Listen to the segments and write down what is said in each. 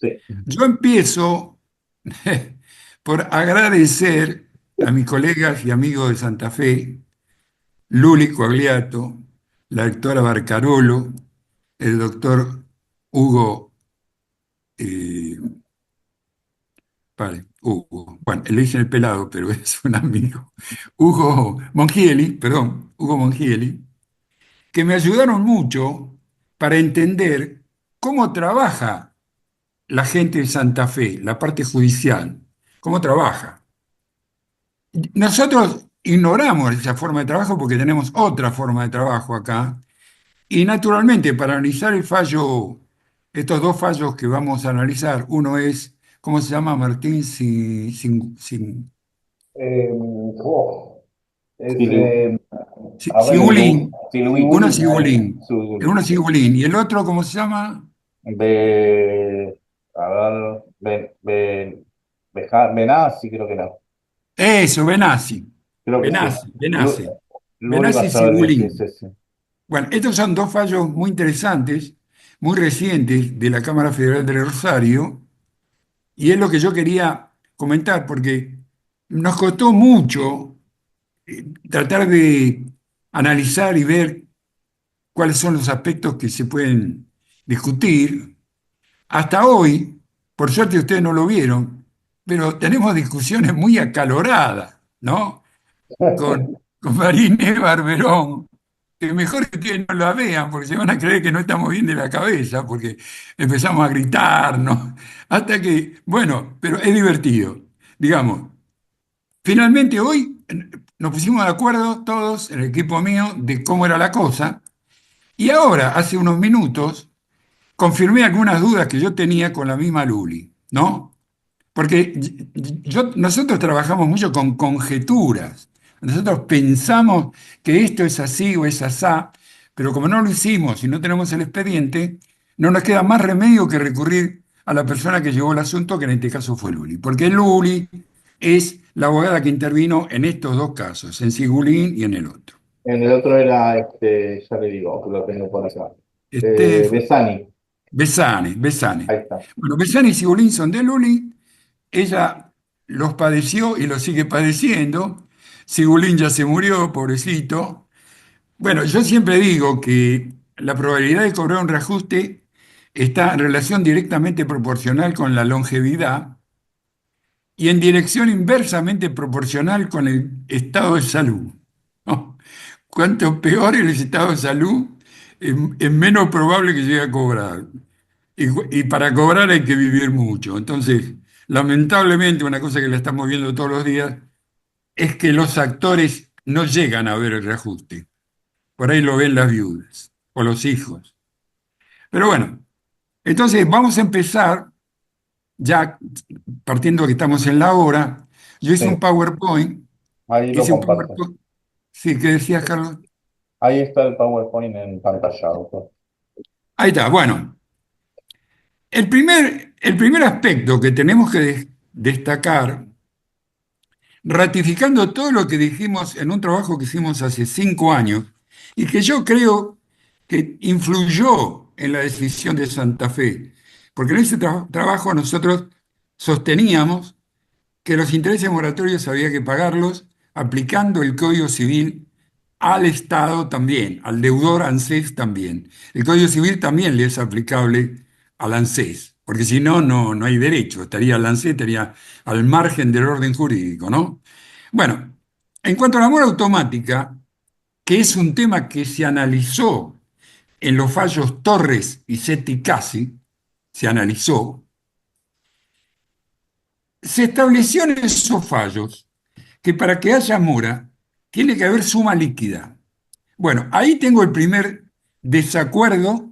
Sí. Yo empiezo por agradecer a mis colegas y amigos de Santa Fe, Luli Coagliato, la doctora Barcarolo, el doctor Hugo, eh, Hugo, bueno, le dicen el pelado, pero es un amigo, Hugo Mongieli, perdón, Hugo Mongieli, que me ayudaron mucho para entender cómo trabaja la gente de Santa Fe, la parte judicial, cómo trabaja. Nosotros ignoramos esa forma de trabajo porque tenemos otra forma de trabajo acá. Y naturalmente, para analizar el fallo, estos dos fallos que vamos a analizar, uno es, ¿cómo se llama, Martín? Sí, a ver, Sigulín. Uno es Sinwin, Sigulín. Sinwin, Uno es sí. Sigulín. ¿Y el otro cómo se llama? A ver, Benassi, creo que no. Eso, Benassi. Creo que sí. Benassi, Lu- Benassi. Luli Benassi y vas a ver que sí es Sigulín. ese. Bueno, estos son dos fallos muy interesantes, muy recientes de la Cámara Federal del Rosario, y es lo que yo quería comentar, porque nos costó mucho tratar de analizar y ver cuáles son los aspectos que se pueden discutir. Hasta hoy, por suerte ustedes no lo vieron, pero tenemos discusiones muy acaloradas, ¿no? Con Marine Barberón, que mejor que ustedes no la vean, porque se van a creer que no estamos bien de la cabeza, porque empezamos a gritarnos, hasta que, bueno, pero es divertido. Digamos, finalmente hoy nos pusimos de acuerdo todos, el equipo mío, de cómo era la cosa, y ahora, hace unos minutos, confirmé algunas dudas que yo tenía con la misma Luli, ¿no? Porque nosotros trabajamos mucho con conjeturas. Nosotros pensamos que esto es así o es asá, pero como no lo hicimos y no tenemos el expediente, no nos queda más remedio que recurrir a la persona que llevó el asunto, que en este caso fue Luli. Porque Luli es la abogada que intervino en estos dos casos, en Sigulín y en el otro. En el otro era, ya le digo, que lo tengo por acá. Este, Besani, Besane, Besane. ahí está. Bueno, Besane y Sigulín son de Luli. Ella los padeció y los sigue padeciendo. Sigulín ya se murió, pobrecito. Bueno, yo siempre digo que la probabilidad de cobrar un reajuste está en relación directamente proporcional con la longevidad y en dirección inversamente proporcional con el estado de salud, ¿no? Cuanto peor el estado de salud, es menos probable que llegue a cobrar. Y para cobrar hay que vivir mucho. Entonces, lamentablemente, una cosa que la estamos viendo todos los días es que los actores no llegan a ver el reajuste. Por ahí lo ven las viudas o los hijos. Pero bueno, entonces vamos a empezar, ya partiendo que estamos en la hora. Yo hice un Sí, PowerPoint, ahí lo hice un comparto. PowerPoint. Sí, ¿qué decías, Carlos? Ahí está el PowerPoint en pantalla, doctor. Ahí está. Bueno, el primer aspecto que tenemos que destacar, ratificando todo lo que dijimos en un trabajo que hicimos hace 5 años y que yo creo que influyó en la decisión de Santa Fe, porque en ese trabajo nosotros sosteníamos que los intereses moratorios había que pagarlos aplicando el Código Civil al Estado también, al deudor ANSES también. El Código Civil también le es aplicable al ANSES, porque si no, no hay derecho. Estaría el ANSES, estaría al margen del orden jurídico, ¿no? Bueno, en cuanto a la mora automática, que es un tema que se analizó en los fallos Torres y Setti Casi, se analizó, se estableció en esos fallos que para que haya mora tiene que haber suma líquida. Bueno, ahí tengo el primer desacuerdo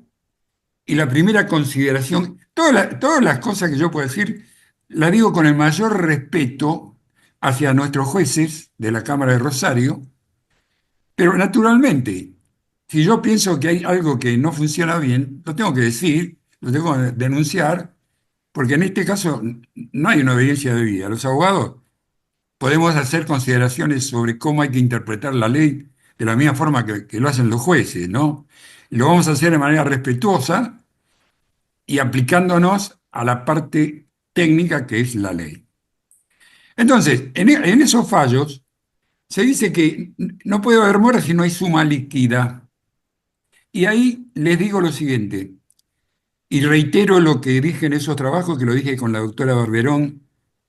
y la primera consideración. Todas las cosas que yo puedo decir las digo con el mayor respeto hacia nuestros jueces de la Cámara de Rosario, pero naturalmente, si yo pienso que hay algo que no funciona bien, lo tengo que decir, lo tengo que denunciar, porque en este caso no hay una obediencia debida. Los abogados podemos hacer consideraciones sobre cómo hay que interpretar la ley de la misma forma que lo hacen los jueces, ¿no? Y lo vamos a hacer de manera respetuosa y aplicándonos a la parte técnica que es la ley. Entonces, en esos fallos se dice que no puede haber mora si no hay suma líquida. Y ahí les digo lo siguiente, y reitero lo que dije en esos trabajos, que lo dije con la doctora Barberón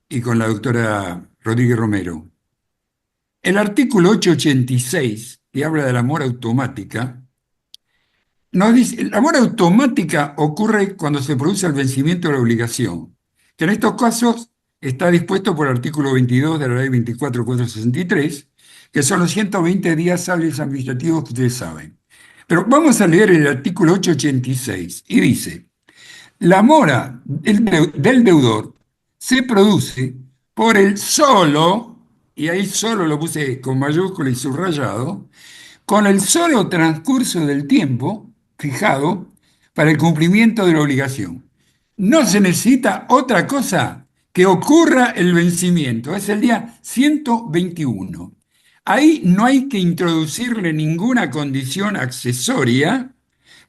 y con la doctora Rodríguez Romero. El artículo 886, que habla de la mora automática, nos dice, la mora automática ocurre cuando se produce el vencimiento de la obligación, que en estos casos está dispuesto por el artículo 22 de la ley 24.463, que son los 120 días hábiles administrativos que ustedes saben. Pero vamos a leer el artículo 886 y dice, la mora del deudor se produce por el solo, y ahí solo lo puse con mayúscula y subrayado, con el solo transcurso del tiempo fijado para el cumplimiento de la obligación. No se necesita otra cosa que ocurra el vencimiento. Es el día 121. Ahí no hay que introducirle ninguna condición accesoria,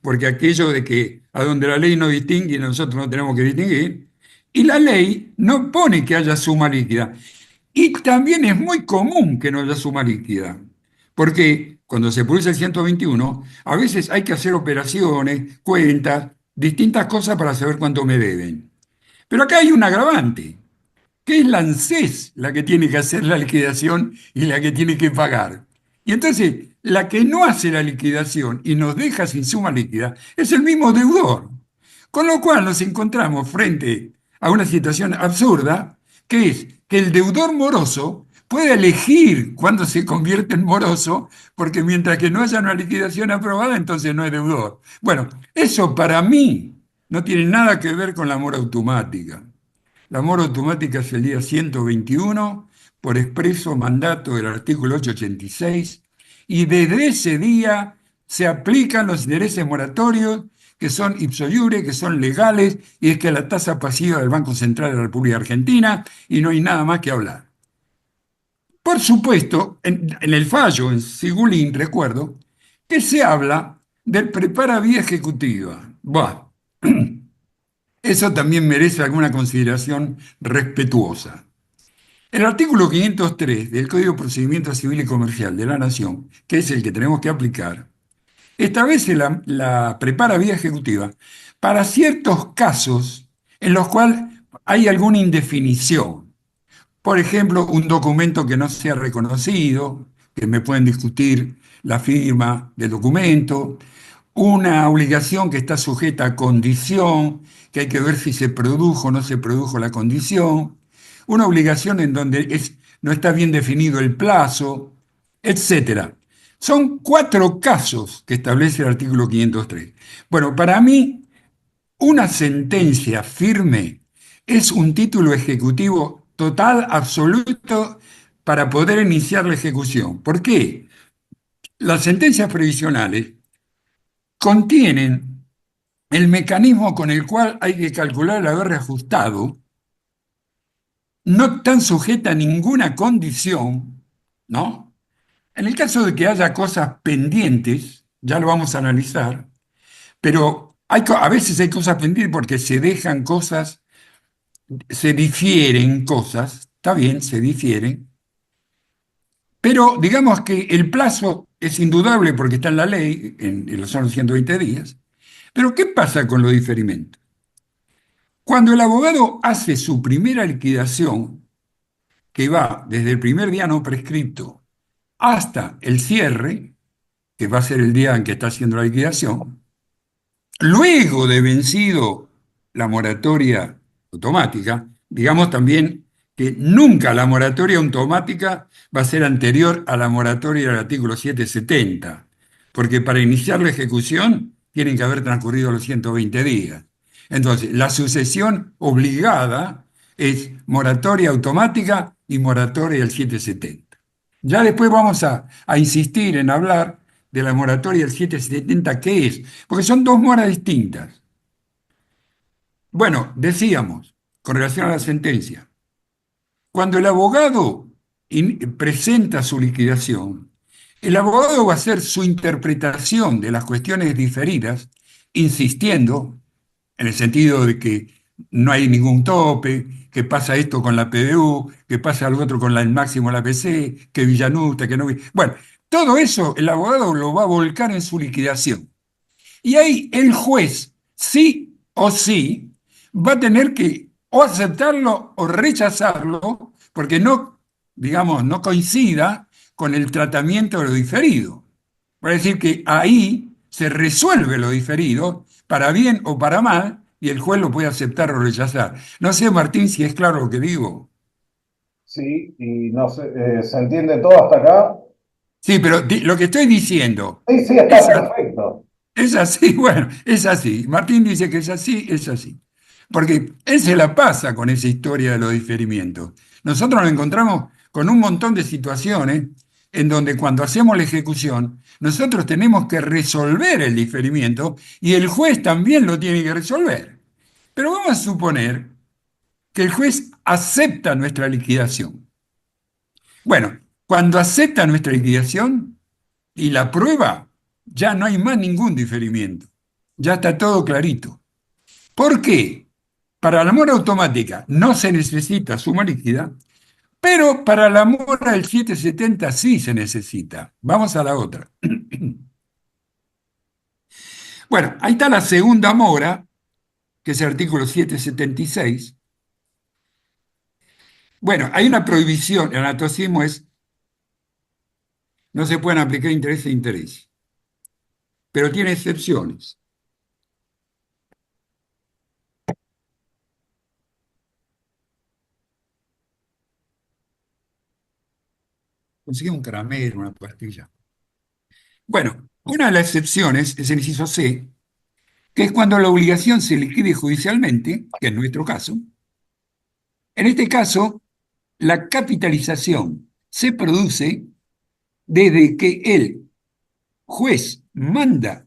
porque aquello de que a donde la ley no distingue, nosotros no tenemos que distinguir, y la ley no pone que haya suma líquida. Y también es muy común que no haya suma líquida, porque cuando se produce el 121, a veces hay que hacer operaciones, cuentas, distintas cosas para saber cuánto me deben. Pero acá hay un agravante, que es la ANSES la que tiene que hacer la liquidación y la que tiene que pagar. Y entonces, la que no hace la liquidación y nos deja sin suma líquida es el mismo deudor. Con lo cual nos encontramos frente a una situación absurda, que es que el deudor moroso puede elegir cuándo se convierte en moroso, porque mientras que no haya una liquidación aprobada, entonces no es deudor. Bueno, eso para mí no tiene nada que ver con la mora automática. La mora automática es el día 121 por expreso mandato del artículo 886 y desde ese día se aplican los intereses moratorios que son ipso iure, que son legales, y es que la tasa pasiva del Banco Central de la República Argentina, y no hay nada más que hablar. Por supuesto, en el fallo, en Sigulín, recuerdo, que se habla del prepara vía ejecutiva. Buah, eso también merece alguna consideración respetuosa. El artículo 503 del Código de Procedimiento Civil y Comercial de la Nación, que es el que tenemos que aplicar, establece la prepara vía ejecutiva para ciertos casos en los cuales hay alguna indefinición. Por ejemplo, un documento que no sea reconocido, que me pueden discutir la firma del documento, una obligación que está sujeta a condición, que hay que ver si se produjo o no se produjo la condición, una obligación en donde no está bien definido el plazo, etcétera. Son 4 casos que establece el artículo 503. Bueno, para mí, una sentencia firme es un título ejecutivo total, absoluto, para poder iniciar la ejecución. ¿Por qué? Las sentencias previsionales contienen el mecanismo con el cual hay que calcular el haber reajustado, no están sujetas a ninguna condición, ¿no? En el caso de que haya cosas pendientes, ya lo vamos a analizar, pero a veces hay cosas pendientes porque se dejan cosas, se difieren cosas, está bien, se difieren, pero digamos que el plazo es indudable porque está en la ley, son los 120 días, pero ¿qué pasa con los diferimentos? Cuando el abogado hace su primera liquidación, que va desde el primer día no prescripto hasta el cierre, que va a ser el día en que está haciendo la liquidación, luego de vencido la moratoria automática, digamos también que nunca la moratoria automática va a ser anterior a la moratoria del artículo 770, porque para iniciar la ejecución tienen que haber transcurrido los 120 días. Entonces, la sucesión obligada es moratoria automática y moratoria del 770. Ya después vamos a insistir en hablar de la moratoria del 770, ¿qué es? Porque son 2 moras distintas. Bueno, decíamos, con relación a la sentencia, cuando el abogado presenta su liquidación, el abogado va a hacer su interpretación de las cuestiones diferidas, insistiendo en el sentido de que no hay ningún tope, que pasa esto con la PDU, que pasa lo otro con el máximo de la PC, que Villanuta, que no... Bueno, todo eso el abogado lo va a volcar en su liquidación. Y ahí el juez, sí o sí, va a tener que o aceptarlo o rechazarlo, porque no, digamos, no coincida con el tratamiento de lo diferido. Es decir, que ahí se resuelve lo diferido, para bien o para mal, y el juez lo puede aceptar o rechazar. No sé, Martín, si es claro lo que digo. Sí, y no sé, ¿se entiende todo hasta acá? Sí, pero lo que estoy diciendo, Sí, sí, está es, perfecto. es así, bueno, es así. Martín dice que es así, es así. Porque él se la pasa con esa historia de los diferimientos. Nosotros nos encontramos con un montón de situaciones en donde cuando hacemos la ejecución, nosotros tenemos que resolver el diferimiento y el juez también lo tiene que resolver. Pero vamos a suponer que el juez acepta nuestra liquidación. Bueno, cuando acepta nuestra liquidación y la prueba, ya no hay más ningún diferimiento. Ya está todo clarito. ¿Por qué? Para la mora automática no se necesita suma líquida, pero para la mora del 770 sí se necesita. Vamos a la otra. Bueno, ahí está la segunda mora, que es el artículo 776. Bueno, hay una prohibición, el anatocismo es, no se pueden aplicar interés e interés, pero tiene excepciones. Consigue un caramelo, una pastilla. Bueno, una de las excepciones es el inciso C, que es cuando la obligación se liquide judicialmente, que es nuestro caso. En este caso, la capitalización se produce desde que el juez manda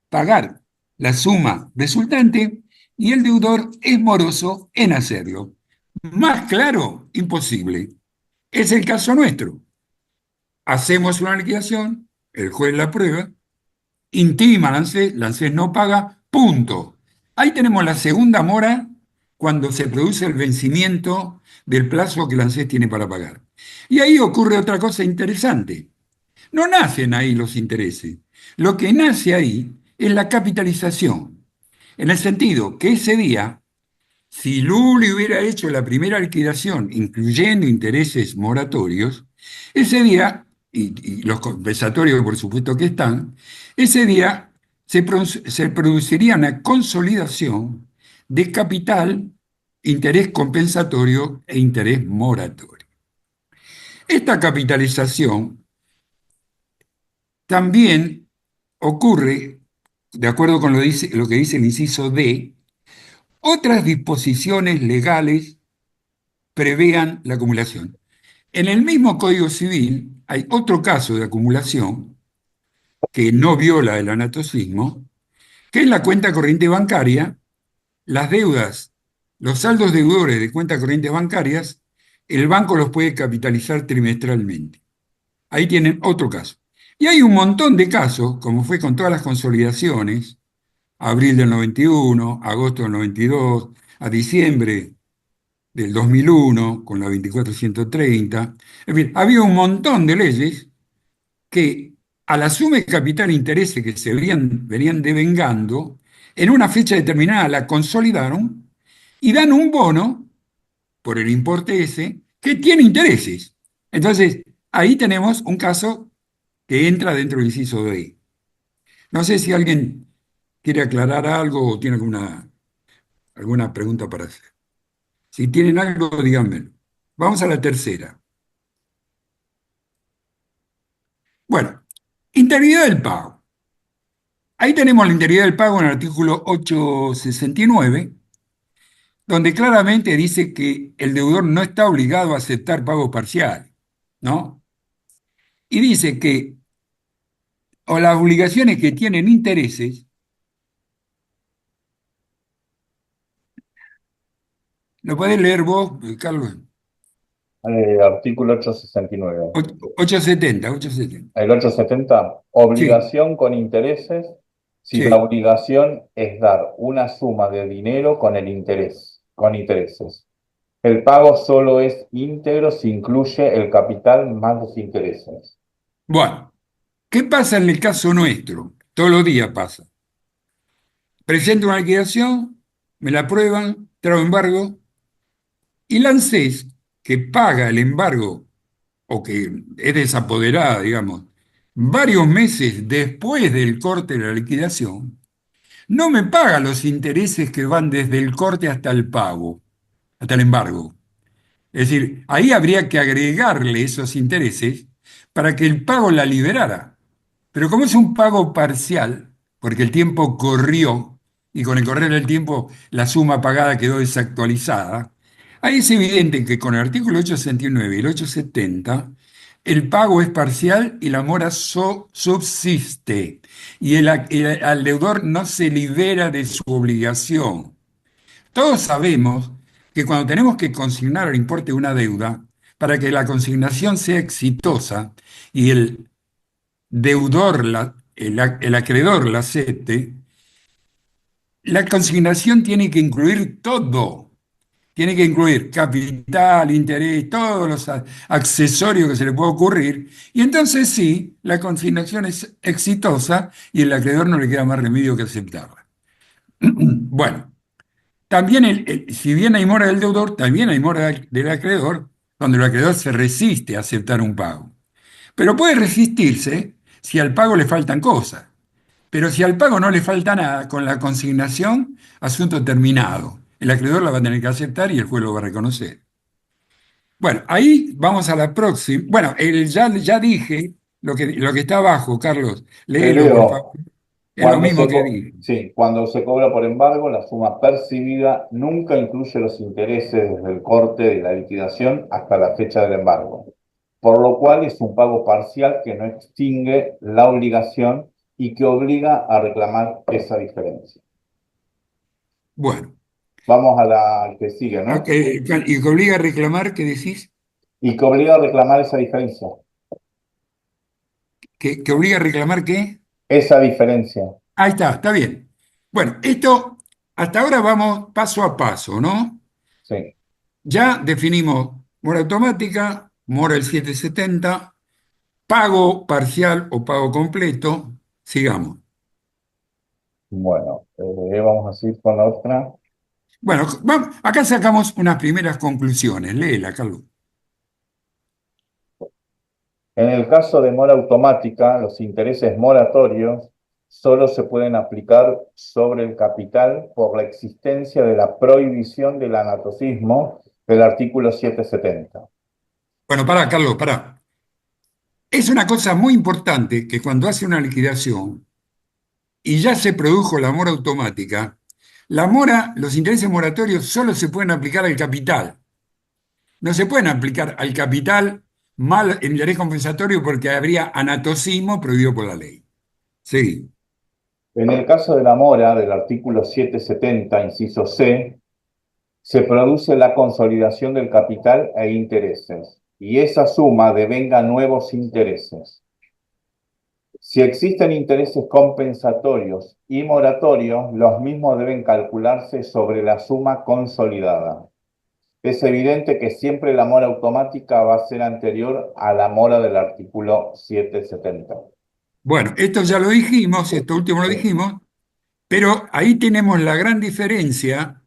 pagar la suma resultante y el deudor es moroso en hacerlo. Más claro, imposible. Es el caso nuestro. Hacemos una liquidación, el juez la aprueba, intima al ANSES, la ANSES no paga, punto. Ahí tenemos la segunda mora cuando se produce el vencimiento del plazo que la ANSES tiene para pagar. Y ahí ocurre otra cosa interesante. No nacen ahí los intereses. Lo que nace ahí es la capitalización, en el sentido que ese día, si Luli hubiera hecho la primera liquidación, incluyendo intereses moratorios, ese día, y los compensatorios por supuesto que están, ese día se produciría una consolidación de capital, interés compensatorio e interés moratorio. Esta capitalización también ocurre, de acuerdo con lo que dice el inciso D, otras disposiciones legales prevean la acumulación. En el mismo Código Civil hay otro caso de acumulación que no viola el anatocismo, que es la cuenta corriente bancaria, las deudas, los saldos deudores de cuentas corrientes bancarias, el banco los puede capitalizar trimestralmente. Ahí tienen otro caso. Y hay un montón de casos, como fue con todas las consolidaciones, abril del 91, agosto del 92, a diciembre del 2001, con la 2430. En fin, había un montón de leyes que a la suma de capital e intereses que se venían devengando, en una fecha determinada la consolidaron y dan un bono por el importe ese que tiene intereses. Entonces, ahí tenemos un caso que entra dentro del inciso D. No sé si alguien quiere aclarar algo o tiene alguna pregunta para hacer. Si tienen algo, díganmelo. Vamos a la tercera. Bueno, integridad del pago. Ahí tenemos la integridad del pago en el artículo 869, donde claramente dice que el deudor no está obligado a aceptar pago parcial, ¿no? Y dice que o las obligaciones que tienen intereses, ¿lo podés leer vos, Carlos? Artículo 869. 870, 870. El 870, Sí, obligación con intereses si la Sí. obligación es dar una suma de dinero con el interés, con intereses. El pago solo es íntegro si incluye el capital más los intereses. Bueno, ¿qué pasa en el caso nuestro? Todos los días pasa. Presento una liquidación, me la aprueban, traigo embargo, y la ANSES, que paga el embargo o que es desapoderada, digamos, varios meses después del corte de la liquidación, no me paga los intereses que van desde el corte hasta el pago, hasta el embargo. Es decir, ahí habría que agregarle esos intereses para que el pago la liberara. Pero como es un pago parcial, porque el tiempo corrió y con el correr del tiempo la suma pagada quedó desactualizada, ahí es evidente que con el artículo 869 y el 870 el pago es parcial y la mora subsiste y al deudor no se libera de su obligación. Todos sabemos que cuando tenemos que consignar el importe de una deuda, para que la consignación sea exitosa y el deudor, el acreedor la acepte, la consignación tiene que incluir todo. Tiene que incluir capital, interés, todos los accesorios que se le pueda ocurrir. Y entonces sí, la consignación es exitosa y el acreedor no le queda más remedio que aceptarla. Bueno, también, si bien hay mora del deudor, también hay mora del acreedor, cuando el acreedor se resiste a aceptar un pago. Pero puede resistirse si al pago le faltan cosas. Pero si al pago no le falta nada, con la consignación, asunto terminado. El acreedor la va a tener que aceptar y el juez lo va a reconocer. Bueno, ahí vamos a la próxima. Bueno, ya dije lo que está abajo, Carlos. Te Léelo, por favor. leo. Es lo mismo que dije. Sí, cuando se cobra por embargo, la suma percibida nunca incluye los intereses desde el corte de la liquidación hasta la fecha del embargo, por lo cual es un pago parcial que no extingue la obligación y que obliga a reclamar esa diferencia. Bueno, Vamos a la que sigue, ¿no? y que obliga a reclamar, ¿qué decís? Y que obliga a reclamar esa diferencia. ¿Que obliga a reclamar qué? Esa diferencia. Ahí está bien. Bueno, esto hasta ahora vamos paso a paso, ¿no? Sí, Ya definimos mora automática, mora el 770, pago parcial o pago completo. Sigamos. bueno, vamos a seguir con la otra. Bueno, acá sacamos unas primeras conclusiones. Léela, Carlos. En el caso de mora automática, los intereses moratorios solo se pueden aplicar sobre el capital por la existencia de la prohibición del anatocismo del artículo 770. Bueno, pará, Carlos, pará. Es una cosa muy importante que cuando hace una liquidación y ya se produjo la mora automática, los intereses moratorios solo se pueden aplicar al capital. No se pueden aplicar al capital mal en interés compensatorio porque habría anatocismo prohibido por la ley. Sí. En el caso de la mora del artículo 770, inciso C, se produce la consolidación del capital e intereses, y esa suma devenga nuevos intereses. Si existen intereses compensatorios y moratorios, los mismos deben calcularse sobre la suma consolidada. Es evidente que siempre la mora automática va a ser anterior a la mora del artículo 770. Bueno, esto ya lo dijimos, esto último lo Sí. dijimos, pero ahí tenemos la gran diferencia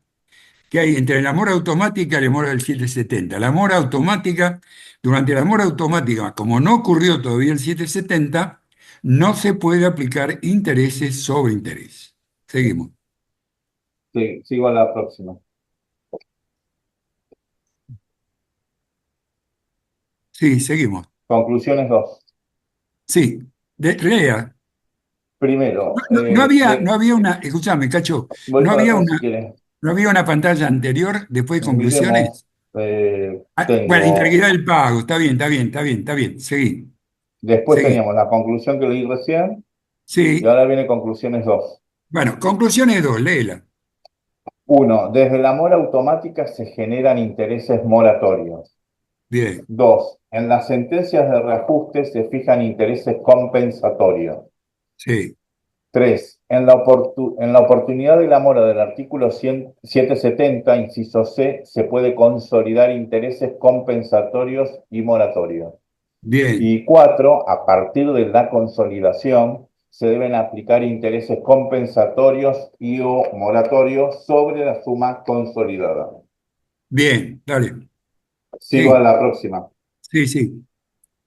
que hay entre la mora automática y la mora del 770. La mora automática, durante la mora automática, como no ocurrió todavía el 770, no se puede aplicar intereses sobre interés. Seguimos. Sí, sigo a la próxima. Sí, seguimos. Conclusiones 2. Sí, lea. Primero, No había una, escúchame, Cacho, voy no para había atrás una, si quieres. no había una pantalla anterior después de Miremos, conclusiones. Bueno, tengo, integridad del pago, está bien, está bien, está bien, está bien. Seguí, después seguí. teníamos la conclusión que leí recién y Sí, ahora viene conclusiones 2. bueno, conclusiones dos, léela. 1. Desde la mora automática se generan intereses moratorios. Bien, 2. En las sentencias de reajuste se fijan intereses compensatorios. sí. 3. En la oportunidad de la mora del artículo 770, inciso C, se puede consolidar intereses compensatorios y moratorios. Bien, Y 4. A partir de la consolidación, se deben aplicar intereses compensatorios y o moratorios sobre la suma consolidada. bien, dale. Sigo a Sí, la próxima. sí,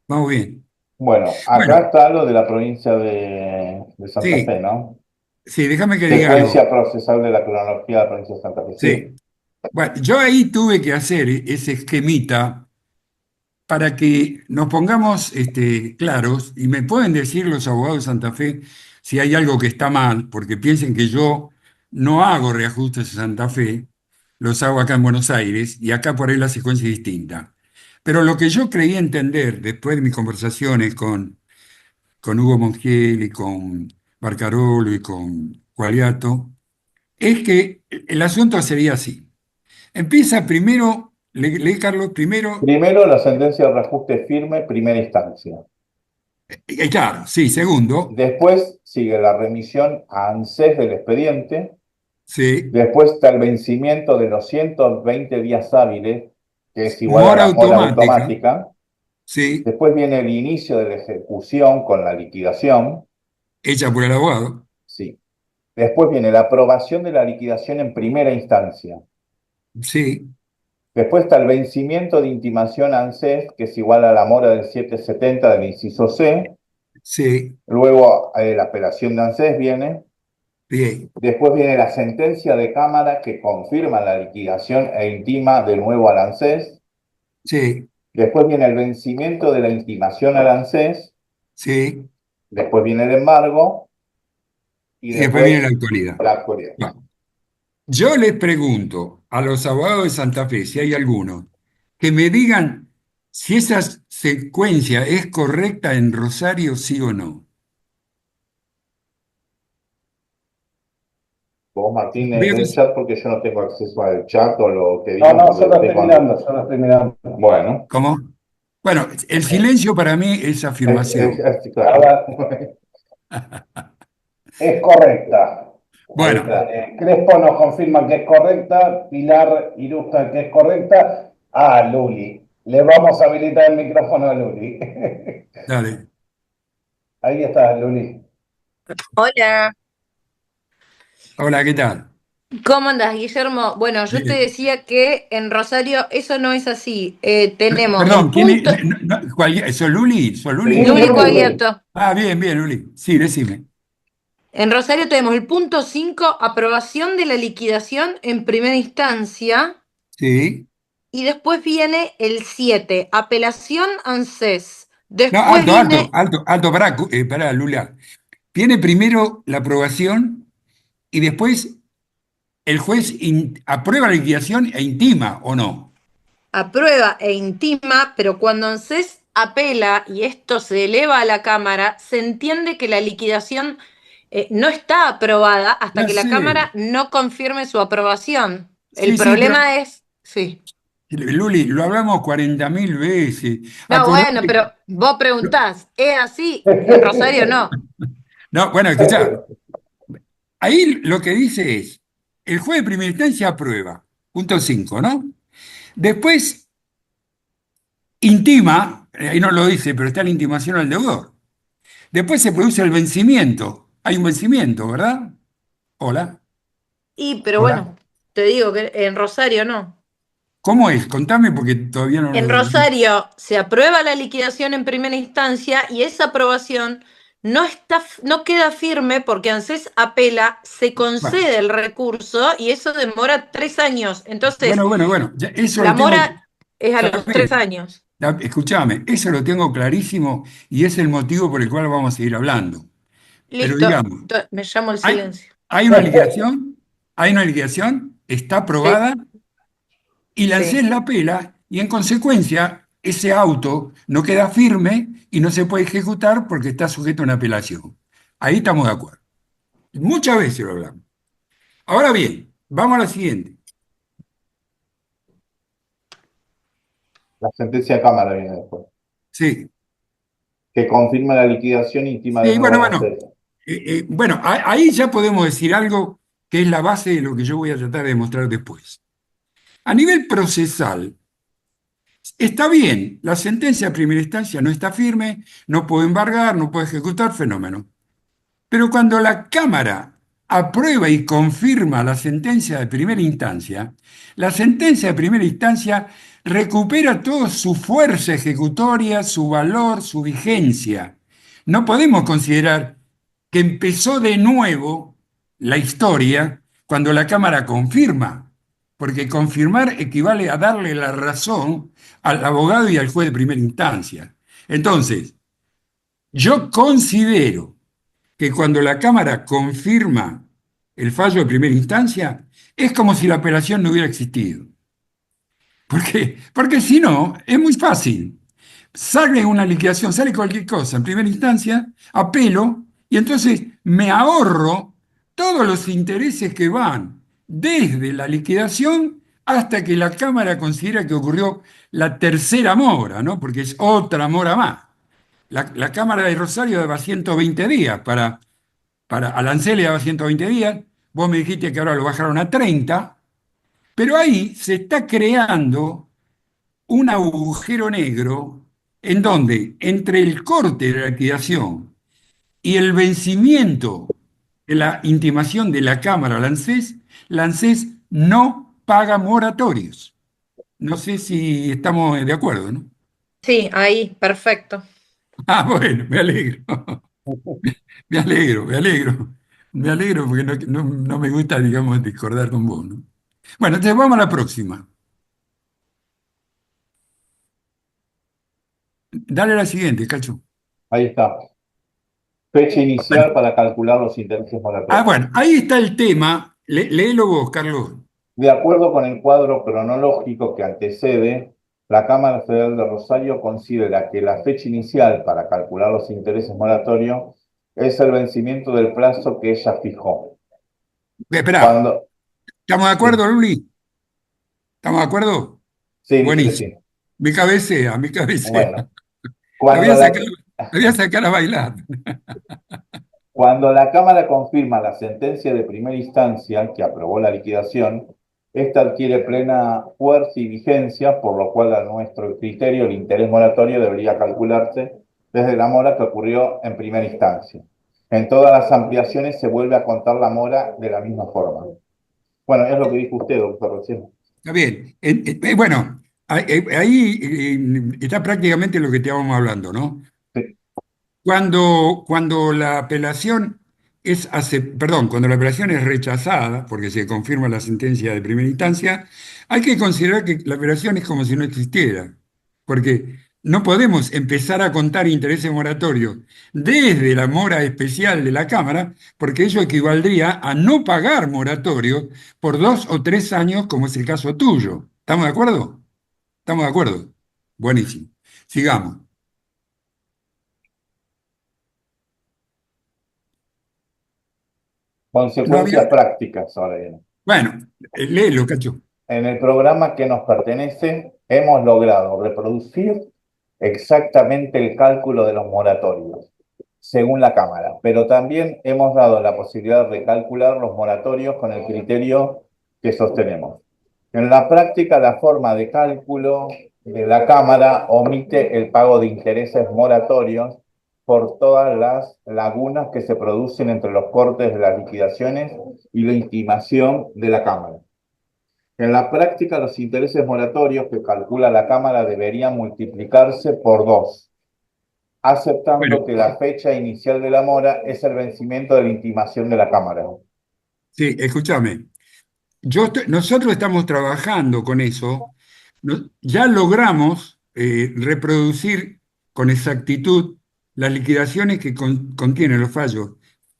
vamos bien. Bueno, acá Bueno, está lo de la provincia de Santa Fe, sí, ¿no? sí, déjame que diga algo. Secuencia procesal de la cronología de la provincia de Santa Fe. Sí. Sí. Bueno, yo ahí tuve que hacer ese esquemita para que nos pongamos claros y me pueden decir los abogados de Santa Fe si hay algo que está mal, porque piensen que yo no hago reajustes en Santa Fe, los hago acá en Buenos Aires y acá por ahí la secuencia es distinta. Pero lo que yo creí entender después de mis conversaciones con Hugo Montiel y con Barcarolo y con Gualiato, es que el asunto sería así. Empieza primero, lee Carlos, primero. Primero, la sentencia de reajuste firme, primera instancia. Claro, sí, segundo, Después sigue la remisión a ANSES del expediente. sí, Después está el vencimiento de los 120 días hábiles, que es igual a mora la mora automática, automática. sí, Después viene el inicio de la ejecución con la liquidación. hecha por el abogado, Sí. Después viene la aprobación de la liquidación en primera instancia. sí, Después está el vencimiento de intimación ANSES, que es igual a la mora del 770 del inciso C. sí, Luego la apelación de ANSES viene. bien, Después viene la sentencia de Cámara que confirma la liquidación e intima de nuevo al ANSES. sí, Después viene el vencimiento de la intimación al ANSES. sí, Después viene el embargo y y después viene la después actualidad. la actualidad. Bueno, yo les pregunto a los abogados de Santa Fe, si hay alguno, que me digan si esa secuencia es correcta en Rosario, sí o no. Vos, Martín, Veo lee que el chat porque yo no tengo acceso al chat o lo que No, digan no, porque solo lo estoy tengo. mirando, solo estoy mirando. Bueno, ¿cómo? Bueno, el silencio para mí es afirmación. claro. Es correcta. Ahí Bueno, está. Crespo nos confirma que es correcta, Pilar ilustra que es correcta. Ah, Luli. Le vamos a habilitar el micrófono a Luli. dale. Ahí está, Luli. Hola, Hola, ¿qué tal? ¿cómo andas, Guillermo? Bueno, yo te Bien. decía que en Rosario eso no es así. Tenemos el Perdón, ¿quién es? punto, ¿Sos Luli? ¿Sos Sí, Luli? Sí, Luli Luli. Coglietto. Ah, bien, bien, Luli. Sí, decime. En Rosario tenemos el punto 5, aprobación de la liquidación en primera instancia, Sí. y después viene el 7, apelación ANSES. No, Después viene, alto, pará, Lula. Viene primero la aprobación y después el juez aprueba la liquidación e intima, ¿o no? aprueba e intima, pero cuando ANSES apela y esto se eleva a la Cámara, se entiende que la liquidación no está aprobada hasta Ya que la sé. Cámara no confirme su aprobación. El Sí, sí, pero problema es, sí. Luli, lo hablamos 40.000 veces. No, bueno, Acordate. pero vos preguntás, ¿es así? En Rosario no. No, bueno, escuchá. Ahí lo que dice es, el juez de primera instancia aprueba, punto 5, ¿no? Después intima, ahí no lo dice, pero está la intimación al deudor. Después se produce el vencimiento. Hay un vencimiento, ¿verdad? Hola, Pero hola. bueno, te digo que en Rosario no. ¿Cómo es? Contame porque todavía no En lo... Rosario se aprueba la liquidación en primera instancia y esa aprobación no queda firme porque ANSES apela, se Bueno, concede el recurso y eso demora 3 años. Entonces, bueno, eso la lo tengo... mora es a Está los tres bien. años. Escúchame, eso lo tengo clarísimo y es el motivo por el cual vamos a seguir hablando. Pero Listo, digamos, me llamo el hay, silencio. hay una liquidación, está Sí, aprobada y la sí. ANSES la apela y en consecuencia ese auto no queda firme y no se puede ejecutar porque está sujeto a una apelación. Ahí estamos de acuerdo. Muchas veces lo hablamos. Ahora bien, vamos a la siguiente. La sentencia de Cámara viene después. Sí, Que confirma la liquidación íntima de sí, nuevo bueno, al bueno. ANSES. Bueno, ahí ya podemos decir algo que es la base de lo que yo voy a tratar de demostrar después. A nivel procesal, está bien, la sentencia de primera instancia no está firme, no puede embargar, no puede ejecutar, fenómeno. Pero cuando la Cámara aprueba y confirma la sentencia de primera instancia, la sentencia de primera instancia recupera toda su fuerza ejecutoria, su valor, su vigencia. No podemos considerar que empezó de nuevo la historia cuando la Cámara confirma, porque confirmar equivale a darle la razón al abogado y al juez de primera instancia. Entonces, yo considero que cuando la Cámara confirma el fallo de primera instancia, es como si la apelación no hubiera existido. ¿Por qué? Porque si no, es muy fácil. Sale una liquidación, sale cualquier cosa en primera instancia, apelo, y entonces me ahorro todos los intereses que van desde la liquidación hasta que la Cámara considera que ocurrió la tercera mora, ¿no? Porque es otra mora más. La Cámara de Rosario daba 120 días para Arancel le daba 120 días, vos me dijiste que ahora lo bajaron a 30, pero ahí se está creando un agujero negro en donde entre el corte de la liquidación y el vencimiento de la intimación de la Cámara la ANSES no paga moratorios. No sé si estamos de acuerdo, ¿no? Sí, ahí, perfecto. Ah, bueno, me alegro. Me alegro, me alegro. Me alegro porque no me gusta, digamos, discordar con vos, ¿no? Bueno, entonces vamos a la próxima. Dale a la siguiente, Cacho. Ahí está. Fecha inicial para calcular los intereses moratorios. Bueno, ahí está el tema. Léelo vos, Carlos. De acuerdo con el cuadro cronológico que antecede, la Cámara Federal de Rosario considera que la fecha inicial para calcular los intereses moratorios es el vencimiento del plazo que ella fijó. Espera, Cuando, ¿estamos de sí, acuerdo, Luli? ¿Estamos de acuerdo? sí, dice que Buenísimo. sí. Mi cabecea, mi cabecea. Bueno, La voy cuando a la, sacar, la voy a sacar a bailar. cuando la Cámara confirma la sentencia de primera instancia que aprobó la liquidación, esta adquiere plena fuerza y vigencia, por lo cual a nuestro criterio el interés moratorio debería calcularse desde la mora que ocurrió en primera instancia. En todas las ampliaciones se vuelve a contar la mora de la misma forma. Bueno, es lo que dijo usted, doctor, recién. Está bien. Bueno, ahí está prácticamente lo que estábamos hablando, ¿no? Sí, Cuando la apelación cuando la apelación es rechazada, porque se confirma la sentencia de primera instancia, hay que considerar que la apelación es como si no existiera, porque no podemos empezar a contar intereses moratorios desde la mora especial de la Cámara, porque ello equivaldría a no pagar moratorio por 2 o 3 años, como es el caso tuyo. ¿Estamos de acuerdo? ¿Estamos de acuerdo? Buenísimo. Sigamos. No había. consecuencias prácticas ahora bien. Bueno, léelo, Cacho. En el programa que nos pertenece, hemos logrado reproducir exactamente el cálculo de los moratorios, según la Cámara, pero también hemos dado la posibilidad de calcular los moratorios con el criterio que sostenemos. En la práctica, la forma de cálculo de la Cámara omite el pago de intereses moratorios por todas las lagunas que se producen entre los cortes de las liquidaciones y la intimación de la Cámara. En la práctica, los intereses moratorios que calcula la Cámara deberían multiplicarse por 2, Bueno, aceptando que la fecha inicial de la mora es el vencimiento de la intimación de la Cámara. sí, escúchame. Nosotros estamos trabajando con eso. Ya logramos reproducir con exactitud las liquidaciones que contienen los fallos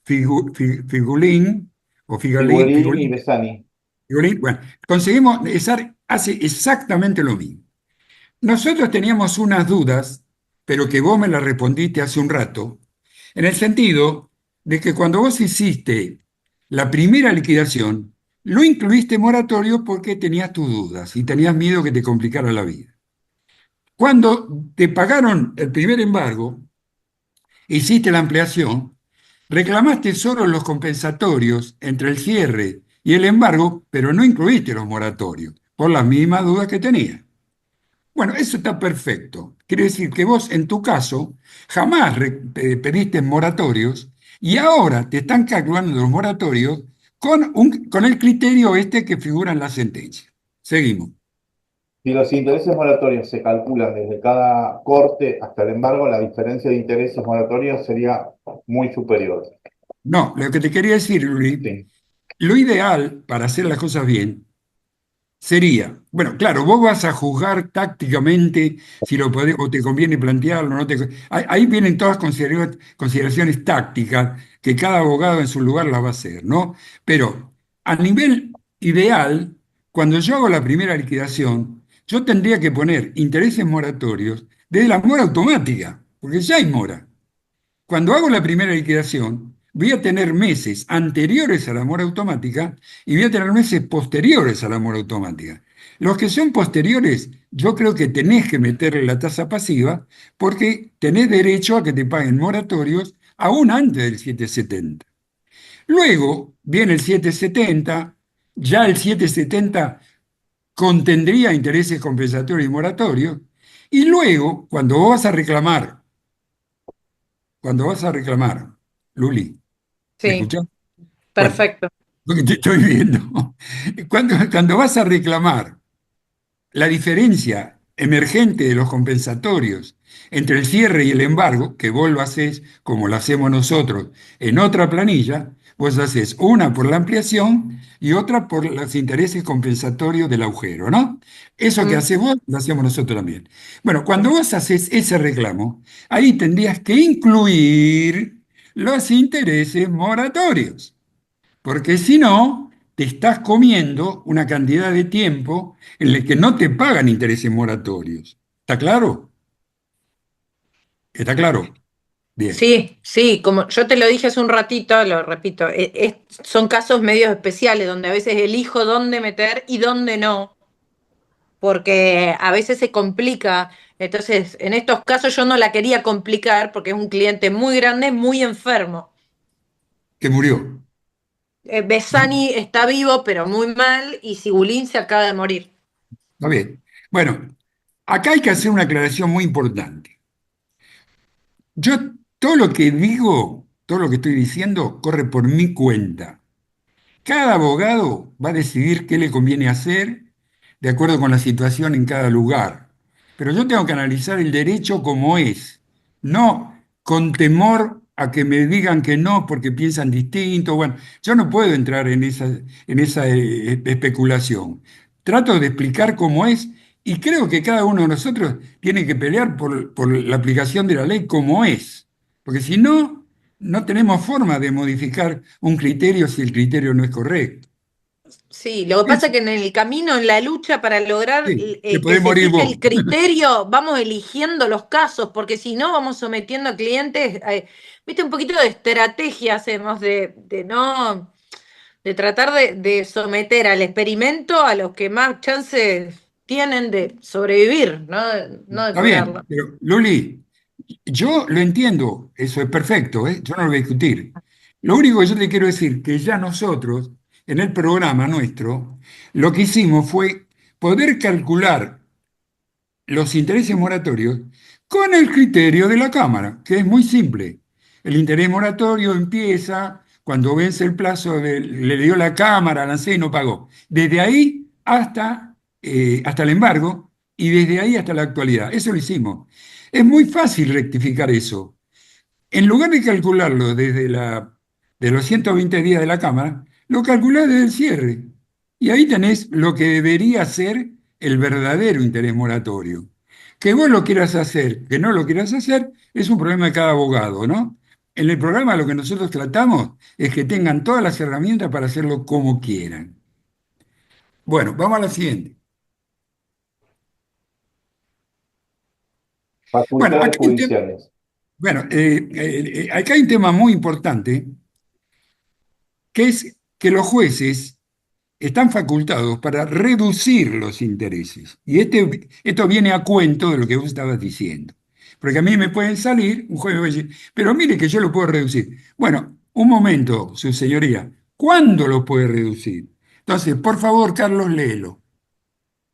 Figulín o Figulín y Figulín. Besani. Bueno, conseguimos hace exactamente lo mismo. Nosotros teníamos unas dudas, pero que vos me las respondiste hace un rato, en el sentido de que cuando vos hiciste la primera liquidación, lo incluiste moratorio porque tenías tus dudas y tenías miedo que te complicara la vida. Cuando te pagaron el primer embargo, hiciste la ampliación, reclamaste solo los compensatorios entre el cierre y el embargo, pero no incluiste los moratorios, por las mismas dudas que tenías. Bueno, eso está perfecto. Quiere decir que vos, en tu caso, jamás pediste moratorios y ahora te están calculando los moratorios con el criterio este que figura en la sentencia. Seguimos. Si los intereses moratorios se calculan desde cada corte hasta el embargo, la diferencia de intereses moratorios sería muy superior. No, lo que te quería decir, Luis, Sí. lo ideal para hacer las cosas bien sería, bueno, claro, vos vas a juzgar tácticamente si lo podés, o te conviene plantearlo, no te, ahí vienen todas consideraciones tácticas que cada abogado en su lugar las va a hacer, ¿no? Pero a nivel ideal, cuando yo hago la primera liquidación, yo tendría que poner intereses moratorios desde la mora automática, porque ya hay mora. Cuando hago la primera liquidación, voy a tener meses anteriores a la mora automática y voy a tener meses posteriores a la mora automática. Los que son posteriores, yo creo que tenés que meterle la tasa pasiva porque tenés derecho a que te paguen moratorios aún antes del 770. Luego viene el 770, ya el 770 contendría intereses compensatorios y moratorios, y luego, cuando vas a reclamar, Luli, ¿me Sí, escuchás? Bueno, perfecto. porque te estoy viendo. Cuando vas a reclamar la diferencia emergente de los compensatorios entre el cierre y el embargo, que vos lo haces como lo hacemos nosotros en otra planilla, vos haces una por la ampliación y otra por los intereses compensatorios del agujero, ¿no? Eso que Mm, haces vos, lo hacemos nosotros también. Bueno, cuando vos haces ese reclamo, ahí tendrías que incluir los intereses moratorios. Porque si no, te estás comiendo una cantidad de tiempo en el que no te pagan intereses moratorios. ¿Está claro? ¿Está claro? Bien. sí, sí, como yo te lo dije hace un ratito, lo repito, son casos medios especiales donde a veces elijo dónde meter y dónde no, porque a veces se complica. Entonces, en estos casos yo no la quería complicar porque es un cliente muy grande, muy enfermo. Que murió. Besani está vivo, pero muy mal, y Sigulín se acaba de morir. Está bien. Bueno, acá hay que hacer una aclaración muy importante. Yo todo lo que digo, todo lo que estoy diciendo, corre por mi cuenta. Cada abogado va a decidir qué le conviene hacer de acuerdo con la situación en cada lugar. Pero yo tengo que analizar el derecho como es, no con temor a que me digan que no porque piensan distinto. Bueno, yo no puedo entrar en esa especulación. Trato de explicar cómo es y creo que cada uno de nosotros tiene que pelear por la aplicación de la ley como es. Porque si no, no tenemos forma de modificar un criterio si el criterio no es correcto. Sí, lo que pasa es que en el camino, en la lucha para lograr Sí, te que podés se morir fije vos. el criterio, vamos eligiendo los casos, porque si no vamos sometiendo a clientes, viste, un poquito de estrategia hacemos de no, de tratar de someter al experimento a los que más chances tienen de sobrevivir, no de Está bien, cobrarlo. pero Luli, yo lo entiendo, eso es perfecto, ¿eh? Yo no lo voy a discutir. Lo único que yo te quiero decir que ya nosotros, en el programa nuestro, lo que hicimos fue poder calcular los intereses moratorios con el criterio de la Cámara, que es muy simple. El interés moratorio empieza cuando vence el plazo, le dio la Cámara, lancé y no pagó. Desde ahí hasta el embargo y desde ahí hasta la actualidad. Eso lo hicimos. Es muy fácil rectificar eso. En lugar de calcularlo de los 120 días de la Cámara, lo calculás desde el cierre. Y ahí tenés lo que debería ser el verdadero interés moratorio. Que vos lo quieras hacer, que no lo quieras hacer, es un problema de cada abogado, ¿no? En el programa lo que nosotros tratamos es que tengan todas las herramientas para hacerlo como quieran. Bueno, vamos a la siguiente. Bueno, Facultades judiciales. acá hay un tema muy importante, que es que los jueces están facultados para reducir los intereses. Y esto viene a cuento de lo que vos estabas diciendo. Porque a mí me pueden salir, un juez me va a decir, pero mire que yo lo puedo reducir. Bueno, un momento, su señoría, ¿cuándo lo puede reducir? Entonces, por favor, Carlos, léelo.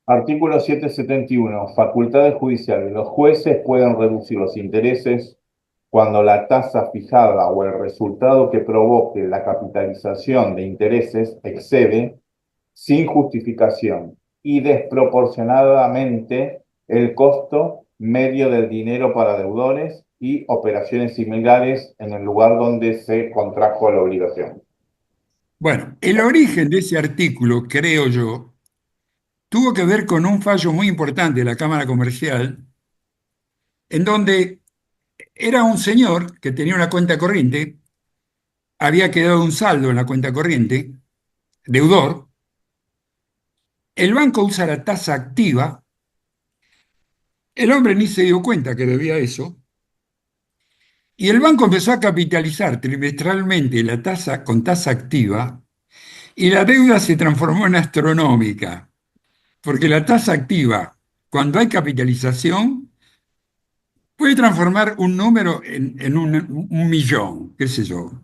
Artículo 771. Facultades judiciales. Los jueces pueden reducir los intereses cuando la tasa fijada o el resultado que provoque la capitalización de intereses excede, sin justificación y desproporcionadamente, el costo medio del dinero para deudores y operaciones similares en el lugar donde se contrajo la obligación. Bueno, el origen de ese artículo, creo yo, tuvo que ver con un fallo muy importante de la Cámara Comercial, en donde era un señor que tenía una cuenta corriente, había quedado un saldo en la cuenta corriente, deudor, el banco usa la tasa activa, el hombre ni se dio cuenta que debía eso, y el banco empezó a capitalizar trimestralmente la tasa con tasa activa, y la deuda se transformó en astronómica, porque la tasa activa, cuando hay capitalización, puede transformar un número en un millón, qué sé yo.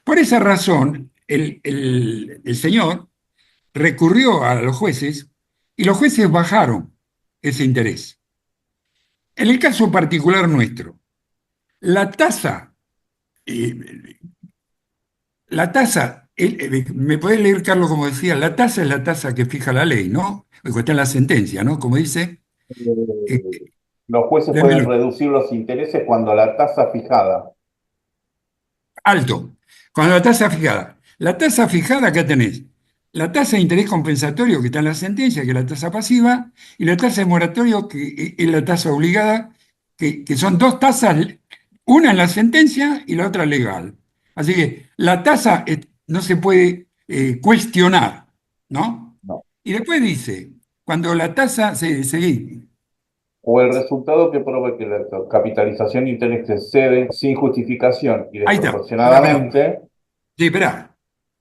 Por esa razón, el señor recurrió a los jueces y los jueces bajaron ese interés. En el caso particular nuestro, la tasa, eh, me podés leer, Carlos, como decía, la tasa es la tasa que fija la ley, ¿no? Está en la sentencia, ¿no? Como dice, eh, Los jueces pueden léemelo. reducir los intereses cuando la tasa fijada. Alto. Cuando la tasa fijada, ¿qué tenés? La tasa de interés compensatorio que está en la sentencia, que es la tasa pasiva, y la tasa de moratorio, que es la tasa obligada, que son dos tasas, una en la sentencia y la otra legal. Así que la tasa no se puede cuestionar, ¿no? No. Y después dice, cuando la tasa O el resultado que provoque la capitalización de interés excede, sin justificación y ahí está, pará. desproporcionadamente. Sí, esperá.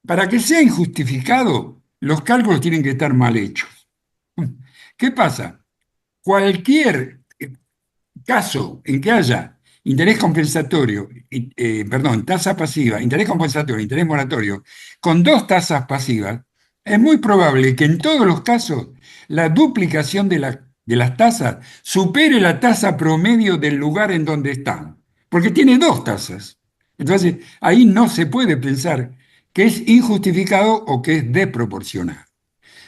Para que sea injustificado, los cálculos tienen que estar mal hechos. ¿Qué pasa? Cualquier caso en que haya interés compensatorio, perdón, tasa pasiva, interés compensatorio, interés moratorio, con dos tasas pasivas, es muy probable que en todos los casos la duplicación de las tasas supere la tasa promedio del lugar en donde están, porque tiene dos tasas. Entonces, ahí no se puede pensar que es injustificado o que es desproporcionado.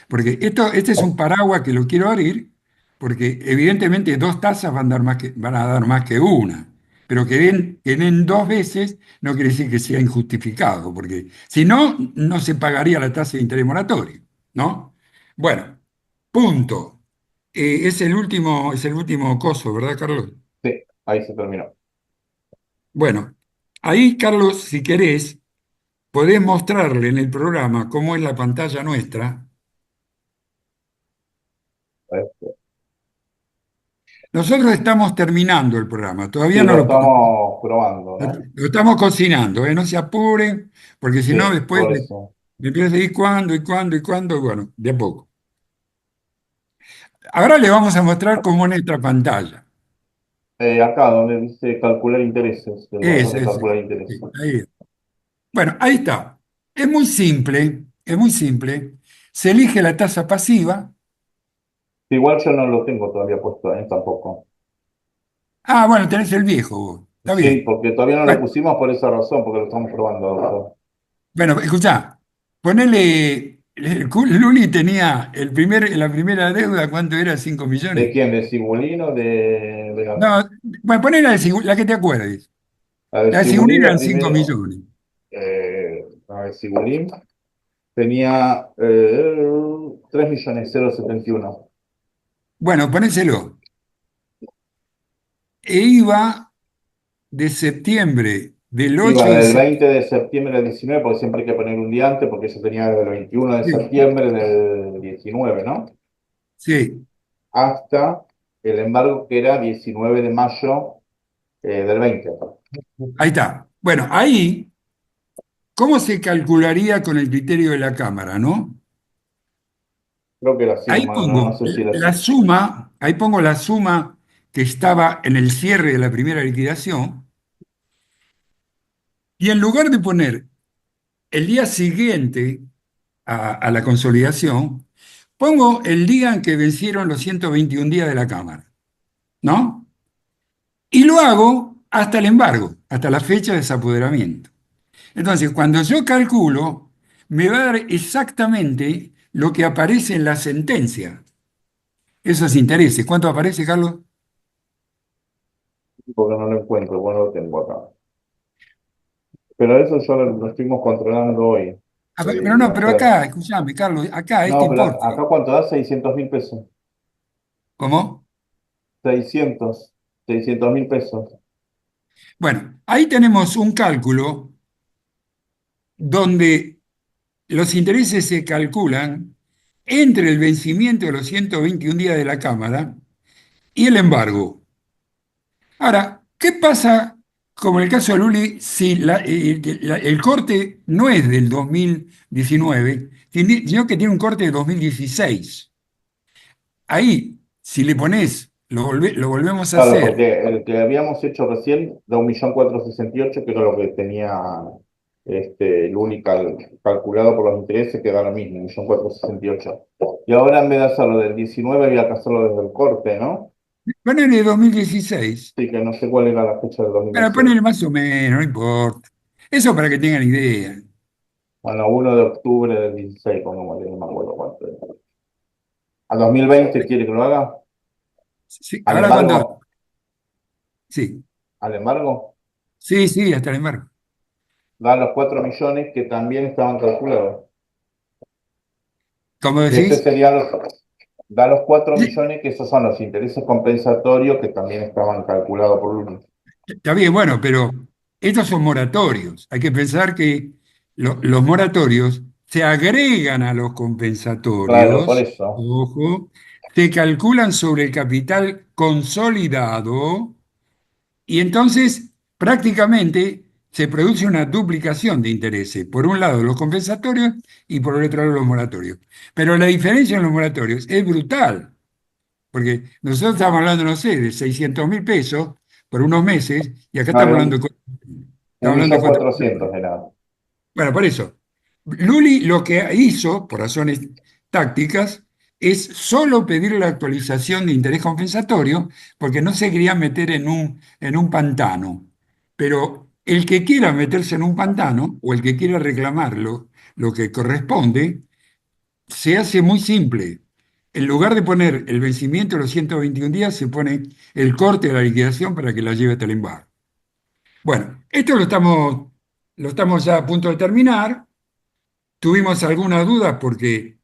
Porque este es un paraguas que lo quiero abrir, porque evidentemente dos tasas van a dar más que una, pero que den dos veces no quiere decir que sea injustificado, porque si no, no se pagaría la tasa de interés moratorio, ¿no? Bueno, punto. Es el último coso, ¿verdad, Carlos? Sí, ahí se terminó. Bueno, ahí, Carlos, si querés, podés mostrarle en el programa cómo es la pantalla nuestra. Nosotros estamos terminando el programa, todavía Sí, no lo lo, estamos probando, ¿no? lo estamos cocinando, ¿eh? No se apuren, porque si no Sí, después por eso. me empieza a decir cuándo y cuándo y cuándo, y bueno, de a poco. Ahora le vamos a mostrar cómo es nuestra pantalla. Acá donde dice calcular intereses, el botón de Ese, calcular intereses. sí, ahí. Bueno, ahí está. Es muy simple, es muy simple. Se elige la tasa pasiva. Igual yo no lo tengo todavía puesto, tampoco. Ah, bueno, tenés el viejo vos. Está Sí, bien. porque todavía no lo Bueno, pusimos por esa razón, porque lo estamos probando, doctor. bueno, escuchá, ponele, Luli tenía la primera deuda, ¿cuánto era? ¿5 ¿De millones? quién? ¿De Simulino? No, bueno, poné la que te acuerdes. La de La de Simulín, Sigurino la eran 5 primera. millones. La de Simulín tenía 3.071.000. Bueno, ponéselo. E iba de septiembre del Iba 8 de del 20 septiembre. de septiembre al 19, porque siempre hay que poner un día antes, porque yo tenía del 21 de Sí, septiembre del 19, ¿no? sí, Hasta el embargo que era 19 de mayo del 20. ahí está. Bueno, ahí, ¿cómo se calcularía con el criterio de la Cámara, no? Creo que la Ahí suma, no, no pongo sé si la la suma, ahí pongo la suma que estaba en el cierre de la primera liquidación, Y en lugar de poner el día siguiente a la consolidación, pongo el día en que vencieron los 121 días de la Cámara, ¿no? Y lo hago hasta el embargo, hasta la fecha de desapoderamiento. Entonces, cuando yo calculo, me va a dar exactamente lo que aparece en la sentencia. Esos intereses. ¿Cuánto aparece, Carlos? porque no lo encuentro, bueno, lo tengo acá. Pero eso ya lo estuvimos controlando hoy. Pero no, pero Ayer. acá, escúchame, Carlos, acá este No, pero importe. acá cuánto da 600.000 pesos. ¿Cómo? 600.000 pesos. Bueno, ahí tenemos un cálculo donde los intereses se calculan entre el vencimiento de los 121 días de la Cámara y el embargo. Ahora, ¿qué pasa, como en el caso de Luli, si el corte no es del 2019, sino que tiene un corte de 2016? Ahí, si le pones, lo volvemos a Claro, hacer. porque el que habíamos hecho recién da 1.468.000, que era lo que tenía el único calculado por los intereses, que da lo mismo, 1.468.000. Y ahora en vez de hacerlo del 19 había que hacerlo desde el corte, ¿no? Ponele 2016. Sí, que no sé cuál era la fecha del Para 2016. ponerle más o menos, no importa. Eso para que tengan idea. Bueno, 1 de octubre del 16, pongámosle, no me acuerdo cuánto era. ¿Al 2020 quiere que lo haga? Sí, ¿Al ahora cuando. embargo? Sí, ¿Al embargo? sí, sí, hasta el embargo. Da los 4 millones que también estaban calculados. Como Que ese decís, sería da los 4 sí, millones, que esos son los intereses compensatorios que también estaban calculados por Luli. está bien, bueno, pero estos son moratorios. Hay que pensar que los moratorios se agregan a los Claro, por compensatorios, eso. ojo, se calculan sobre el capital consolidado. Y entonces, prácticamente, se produce una duplicación de intereses. Por un lado, los compensatorios y por el otro lado, los moratorios. Pero la diferencia en los moratorios es brutal, porque nosotros estamos hablando, no sé, de 600.000 pesos por unos meses y acá No, estamos era hablando de, un estamos hablando millón de 4 cuatrocientos millones. era. Bueno, por eso, Luli lo que hizo, por razones tácticas, es solo pedir la actualización de interés compensatorio porque no se quería meter en un pantano. Pero el que quiera meterse en un pantano o el que quiera reclamarlo, lo que corresponde, se hace muy simple. En lugar de poner el vencimiento de los 121 días, se pone el corte de la liquidación para que la lleve hasta el embargo. Bueno, esto lo estamos ya a punto de terminar. Tuvimos alguna duda porque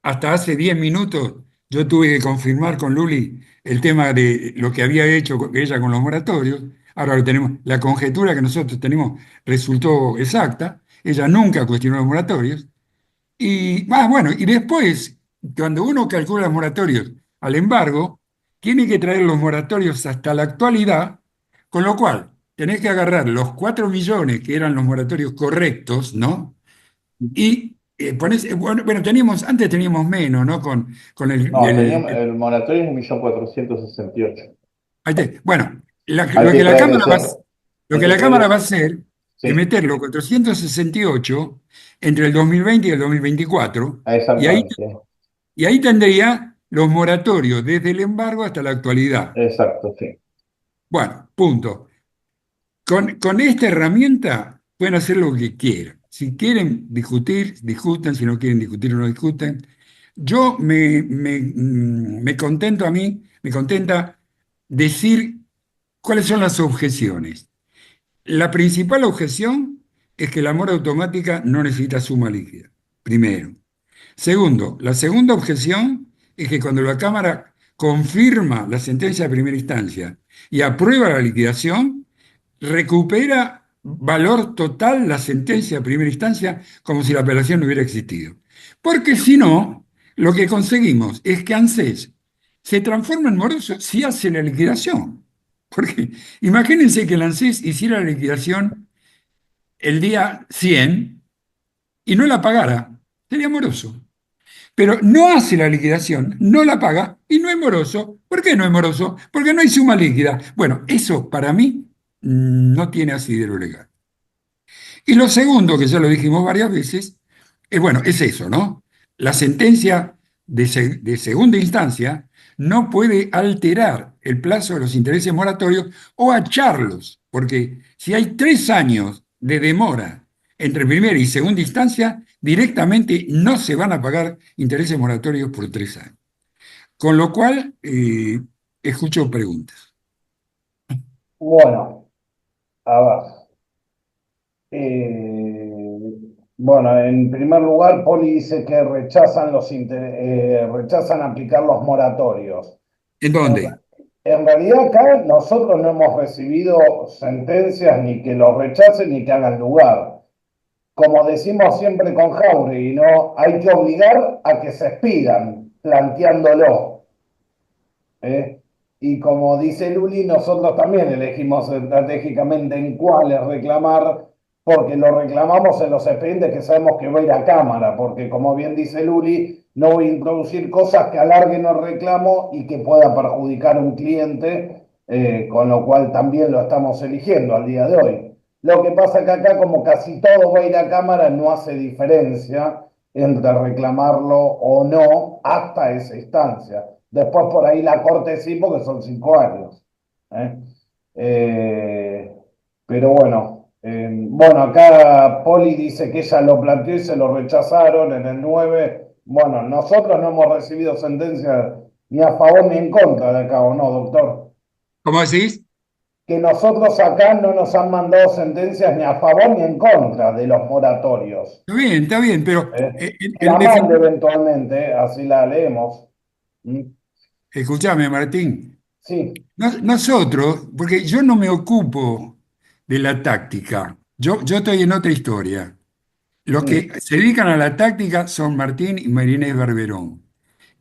hasta hace 10 minutos yo tuve que confirmar con Luli el tema de lo que había hecho ella con los moratorios. Ahora lo tenemos, la conjetura que nosotros tenemos resultó exacta. Ella nunca cuestionó los moratorios. Y bueno, y después, cuando uno calcula los moratorios al embargo, tiene que traer los moratorios hasta la actualidad, con lo cual tenés que agarrar los 4 millones que eran los moratorios correctos, ¿no? Y bueno, antes teníamos menos, ¿no? Con No, teníamos, el moratorio es 1.468.000. bueno, Hay lo que que la traer Cámara va, ese, lo hay que que la traer Cámara va a ese, hacer es sí, meter los 468 entre el 2020 y el 2024, exactamente. y ahí tendría los moratorios desde el embargo hasta la actualidad. Exacto, sí. Bueno, punto. Con esta herramienta pueden hacer lo que quieran. Si quieren discutir, discutan. Si no quieren discutir, no discuten. Yo me contento a mí, me contenta decir cuáles son las objeciones. La principal objeción es que la mora automática no necesita suma líquida, primero. Segundo, la segunda objeción es que cuando la Cámara confirma la sentencia de primera instancia y aprueba la liquidación, recupera valor total la sentencia de primera instancia como si la apelación no hubiera existido. Porque si no, lo que conseguimos es que ANSES se transforma en moroso si hace la liquidación. Porque imagínense que el ANSES hiciera la liquidación el día 100 y no la pagara, sería moroso. Pero no hace la liquidación, no la paga y no es moroso. ¿Por qué no es moroso? Porque no hay suma líquida. Bueno, eso para mí no tiene asidero legal. Y lo segundo, que ya lo dijimos varias veces, es bueno, es eso, ¿no? La sentencia de segunda instancia no puede alterar el plazo de los intereses moratorios o acharlos, porque si hay 3 años de demora entre primera y segunda instancia, directamente no se van a pagar intereses moratorios por 3 años. Con lo cual, escucho preguntas. Bueno, a ver. Eh, bueno, en primer lugar, Poli dice que rechazan aplicar los moratorios. ¿En En, dónde? en realidad acá nosotros no hemos recibido sentencias ni que los rechacen ni que hagan lugar. Como decimos siempre con Jauregui, ¿no? Hay que obligar a que se expidan, planteándolo. ¿Eh? Y como dice Luli, nosotros también elegimos estratégicamente en cuáles reclamar, porque lo reclamamos en los expedientes que sabemos que va a ir a Cámara, porque como bien dice Luli, no voy a introducir cosas que alarguen el reclamo y que pueda perjudicar a un cliente, con lo cual también lo estamos eligiendo al día de hoy. Lo que pasa que acá, como casi todo va a ir a Cámara, no hace diferencia entre reclamarlo o no hasta esa instancia. Después por ahí la corte sí, porque son 5 años. ¿Eh? Eh, pero bueno, acá Poli dice que ella lo planteó y se lo rechazaron en el 9. Bueno, nosotros no hemos recibido sentencia ni a favor ni en contra de acá, ¿o no, doctor? ¿Cómo decís? Que nosotros acá no nos han mandado sentencias ni a favor ni en contra de los moratorios. Está bien, pero Que la mande eventualmente, así la leemos. ¿Mm? escúchame, Martín. Sí. Nosotros, porque yo no me ocupo de la táctica, yo estoy en otra historia. Los que se dedican a la táctica son Martín y Marinés Barberón.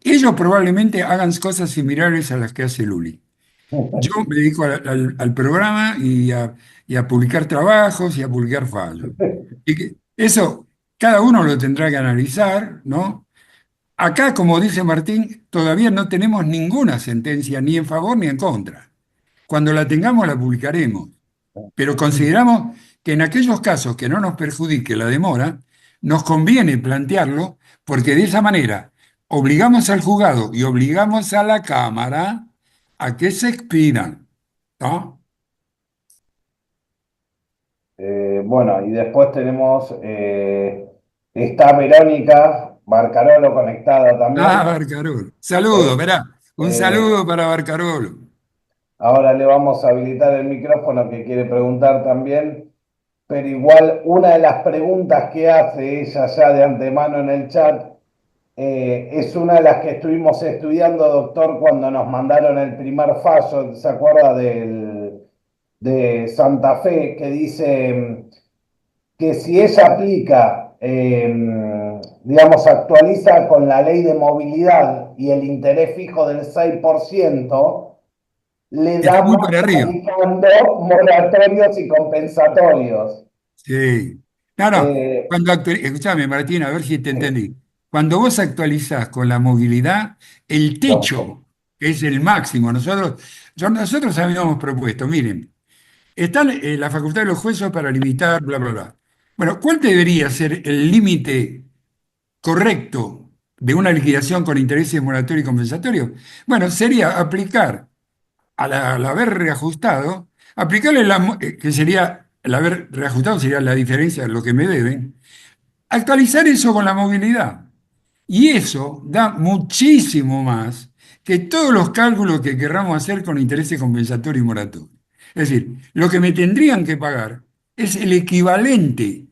Ellos probablemente hagan cosas similares a las que hace Luli. Yo me dedico al programa y a publicar trabajos y a publicar fallos. Y eso cada uno lo tendrá que analizar, ¿no? Acá, como dice Martín, todavía no tenemos ninguna sentencia ni en favor ni en contra. Cuando la tengamos la publicaremos, pero consideramos que en aquellos casos que no nos perjudique la demora, nos conviene plantearlo porque de esa manera obligamos al juzgado y obligamos a la Cámara a que se expidan, ¿no? Bueno, y después tenemos, está Verónica Barcarolo conectada Ah, también. Barcarolo. Saludo, Eh, verá. Un eh, saludo para Barcarolo. Ahora le vamos a habilitar el micrófono que quiere preguntar también, pero igual una de las preguntas que hace ella ya de antemano en el chat es una de las que estuvimos estudiando, doctor, cuando nos mandaron el primer fallo, ¿se acuerda de Santa Fe, que dice que si ella aplica, digamos, actualiza con la ley de movilidad y el interés fijo del 6%, le Está da muy más para arriba. aplicando moratorios y compensatorios. Sí. No, no. Eh, Escúchame, Martín, a ver si te entendí. Cuando vos actualizás con la movilidad, el no, techo, que es el máximo, nosotros habíamos propuesto, miren, está la facultad de los jueces para limitar, bla, bla, bla. Bueno, ¿cuál debería ser el límite correcto de una liquidación con intereses moratorios y compensatorios? Bueno, sería aplicar al haber reajustado, aplicarle que sería, el haber reajustado sería la diferencia de lo que me deben, actualizar eso con la movilidad. Y eso da muchísimo más que todos los cálculos que querramos hacer con intereses compensatorios y moratorios. Es decir, lo que me tendrían que pagar es el equivalente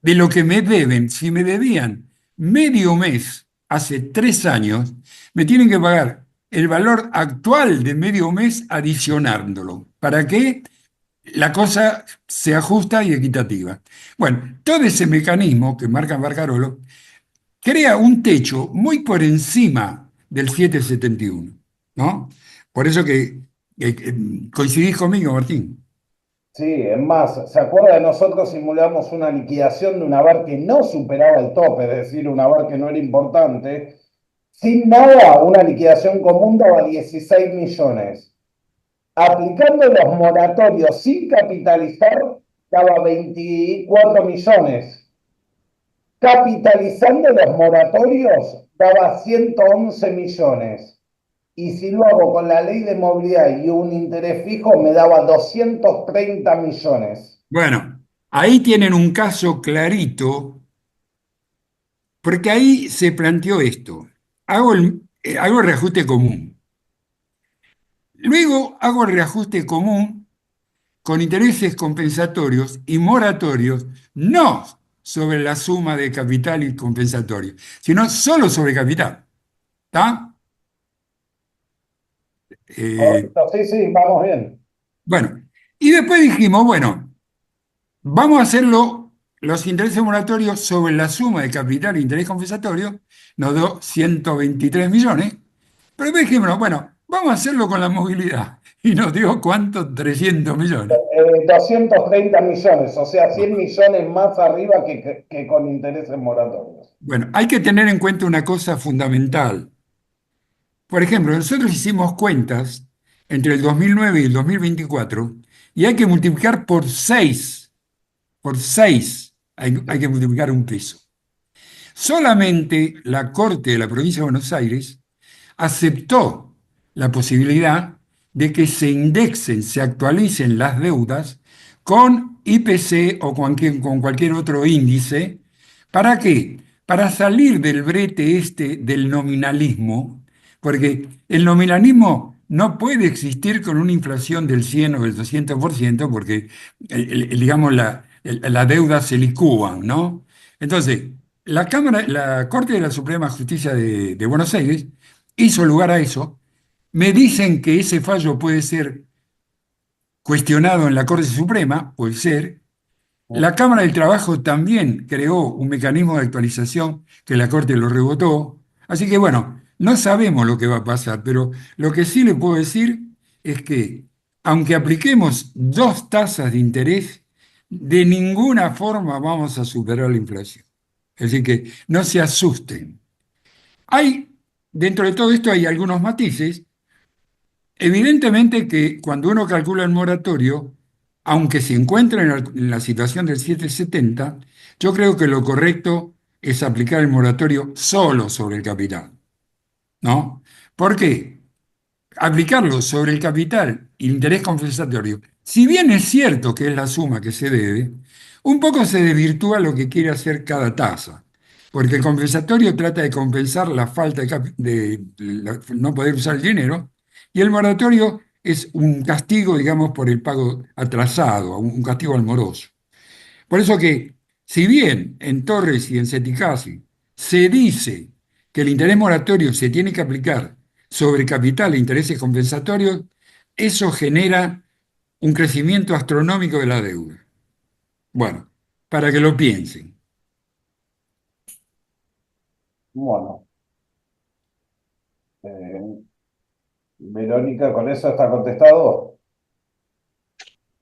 de lo que me deben. Si me debían medio mes hace 3 años, me tienen que pagar el valor actual de medio mes adicionándolo. ¿Para qué? La cosa se ajusta y equitativa. Bueno, todo ese mecanismo que marca Barcarolo crea un techo muy por encima del 771, ¿no? Por eso que coincidís conmigo, Martín. sí, es más, ¿se acuerda de nosotros simulamos una liquidación de un haber que no superaba el tope, es decir, un haber que no era importante? Sin nada, una liquidación común daba 16 millones. Aplicando los moratorios sin capitalizar, daba 24 millones. Capitalizando los moratorios, daba 111 millones. Y si lo hago con la ley de movilidad y un interés fijo, me daba 230 millones. Bueno, ahí tienen un caso clarito, porque ahí se planteó esto. Hago el reajuste común. Luego hago el reajuste común con intereses compensatorios y moratorios, no sobre la suma de capital y compensatorio, sino solo sobre capital. ¿Está? Eh, Correcto, sí, sí, vamos bien. bueno, y después dijimos, bueno, vamos a hacerlo los intereses moratorios sobre la suma de capital e interés compensatorio, nos dio 123 millones, pero después dijimos, bueno, vamos a hacerlo con la movilidad, y nos dio ¿cuánto? 300 millones. 230 millones, o sea, 100 millones más arriba que con intereses moratorios. Bueno, hay que tener en cuenta una cosa fundamental. Por ejemplo, nosotros hicimos cuentas entre el 2009 y el 2024 y hay que multiplicar por 6 hay que multiplicar un peso. Solamente la Corte de la Provincia de Buenos Aires aceptó la posibilidad de que se indexen, se actualicen las deudas con IPC o con cualquier otro índice. ¿Para qué? Para salir del brete este del nominalismo, porque el nominalismo no puede existir con una inflación del 100 o del 200%, porque, digamos, la deuda se licúa, ¿no? Entonces, la Corte de la Suprema Justicia de Buenos Aires hizo lugar a eso. Me dicen que ese fallo puede ser cuestionado en la Corte Suprema, puede ser. La Cámara del Trabajo también creó un mecanismo de actualización que la Corte lo rebotó. Así que bueno, no sabemos lo que va a pasar, pero lo que sí le puedo decir es que aunque apliquemos 2 tasas de interés, de ninguna forma vamos a superar la inflación. Es decir, que no se asusten. Dentro de todo esto hay algunos matices. Evidentemente que cuando uno calcula el moratorio, aunque se encuentra en la situación del 770, yo creo que lo correcto es aplicar el moratorio solo sobre el capital, ¿no? ¿Por qué? Aplicarlo sobre el capital y el interés compensatorio, si bien es cierto que es la suma que se debe, un poco se desvirtúa lo que quiere hacer cada tasa, porque el compensatorio trata de compensar la falta de no poder usar el dinero, y el moratorio es un castigo, digamos, por el pago atrasado, un castigo al moroso. Por eso que, si bien en Torres y en Ceticasi se dice que el interés moratorio se tiene que aplicar sobre capital e intereses compensatorios, eso genera un crecimiento astronómico de la deuda. Bueno, para que lo piensen. Bueno, eh, Verónica, ¿con eso está contestado?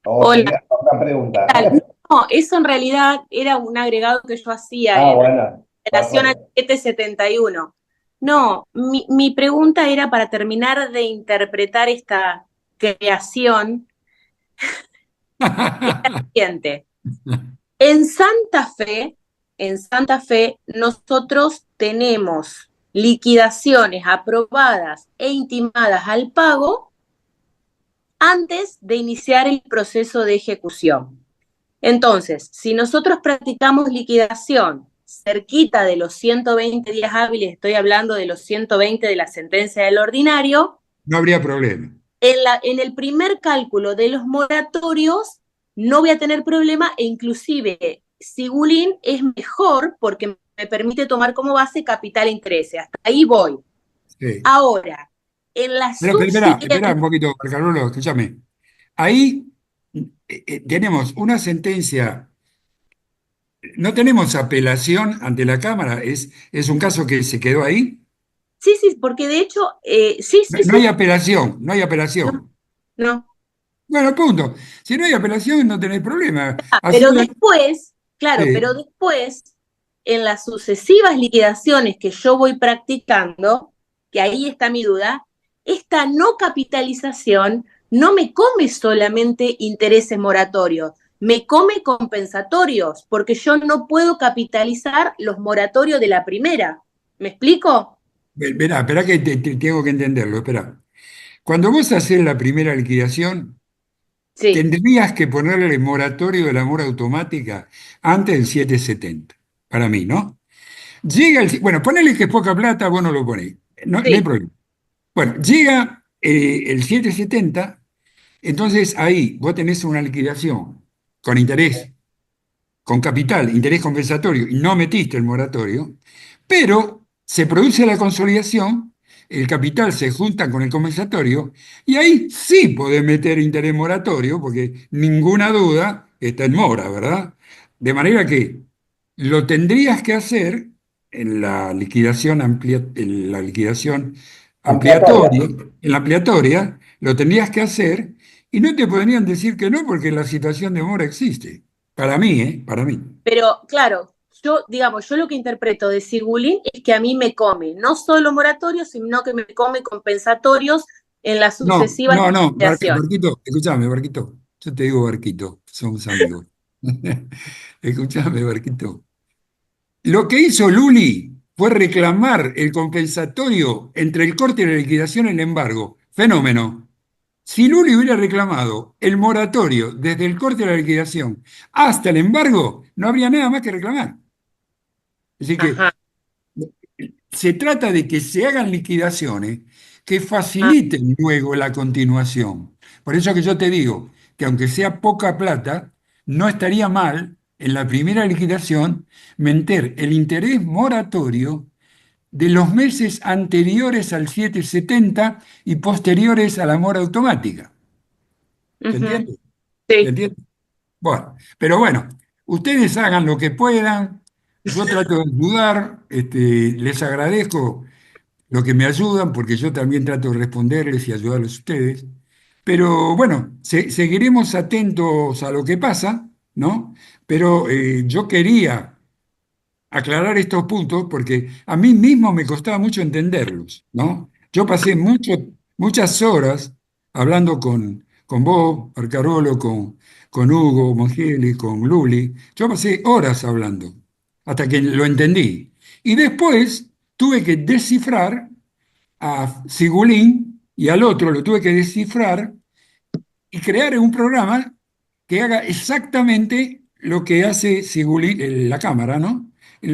¿O Hola, tenías otra pregunta? ¿qué tal? No, eso en realidad era un agregado que yo hacía Ah, en bueno, relación al perfecto. 771. No, mi pregunta era para terminar de interpretar esta creación, es la siguiente. En Santa Fe, en Santa Fe, nosotros tenemos liquidaciones aprobadas e intimadas al pago antes de iniciar el proceso de ejecución. Entonces, si nosotros practicamos liquidación cerquita de los 120 días hábiles, estoy hablando de los 120 de la sentencia del ordinario, No habría problema. en el primer cálculo de los moratorios no voy a tener problema e inclusive Sigulín es mejor porque me permite tomar como base capital e intereses. Hasta ahí voy. Sí. Ahora, en la Pero espera subsiguiente... un poquito, Carlos, escúchame. Ahí tenemos una sentencia. No tenemos apelación ante la Cámara, es un caso que se quedó ahí. Sí, sí, porque de hecho, sí, No, sí, no hay sí, apelación, no hay no, apelación. no. Bueno, punto. Si no hay apelación, no tenés problema. Pero Hacerlo, después, claro, pero sí. después, en las sucesivas liquidaciones que yo voy practicando, que ahí está mi duda, esta no capitalización no me come solamente intereses moratorios, me come compensatorios, porque yo no puedo capitalizar los moratorios de la primera. ¿Me explico? Verá, espera que tengo que entenderlo, espera. Cuando vos haces la primera liquidación, Sí, tendrías que ponerle moratorio de la mora automática antes del 770, para mí, ¿no? Bueno, ponele que es poca plata, vos no lo ponés, no hay sí. problema. Bueno, llega el 770, entonces ahí vos tenés una liquidación con interés, con capital, interés compensatorio, y no metiste el moratorio, pero se produce la consolidación, el capital se junta con el compensatorio, y ahí sí podés meter interés moratorio, porque ninguna duda está en mora, ¿verdad? De manera que lo tendrías que hacer en la liquidación, en la liquidación Ampliatoria. ampliatoria, en la ampliatoria, lo tendrías que hacer y no te podrían decir que no porque la situación de mora existe. Para mí, ¿eh? Para mí. Pero claro, yo, digamos, yo lo que interpreto de Sigulín es que a mí me come, no solo moratorios, sino que me come compensatorios en las No, sucesivas no, no, liquidaciones. Barquito, escúchame, Barquito. Yo te digo Barquito, somos amigos. Escúchame, Barquito. Lo que hizo Luli fue reclamar el compensatorio entre el corte y la liquidación en el embargo. Fenómeno. Si Luli hubiera reclamado el moratorio desde el corte de la liquidación hasta el embargo, no habría nada más que reclamar. Así que Ajá, se trata de que se hagan liquidaciones que ah, faciliten luego la continuación. Por eso que yo te digo que aunque sea poca plata, no estaría mal en la primera liquidación meter el interés moratorio de los meses anteriores al 770 y posteriores a la mora automática. ¿Se ujú, entiende? ¿Se sí. entiende? Bueno, pero bueno, ustedes hagan lo que puedan. Yo trato de ayudar, les agradezco lo que me ayudan, porque yo también trato de responderles y ayudarles a ustedes. Pero bueno, seguiremos atentos a lo que pasa, ¿no? Pero yo quería aclarar estos puntos porque a mí mismo me costaba mucho entenderlos, ¿no? Yo pasé muchas horas hablando con vos, Arcarolo, con Hugo, Mongeli, con Luli. Yo pasé horas hablando hasta que lo entendí. Y después tuve que descifrar a Sigulín y al otro lo tuve que descifrar y crear un programa que haga exactamente lo que hace Sigulín, la cámara, ¿no?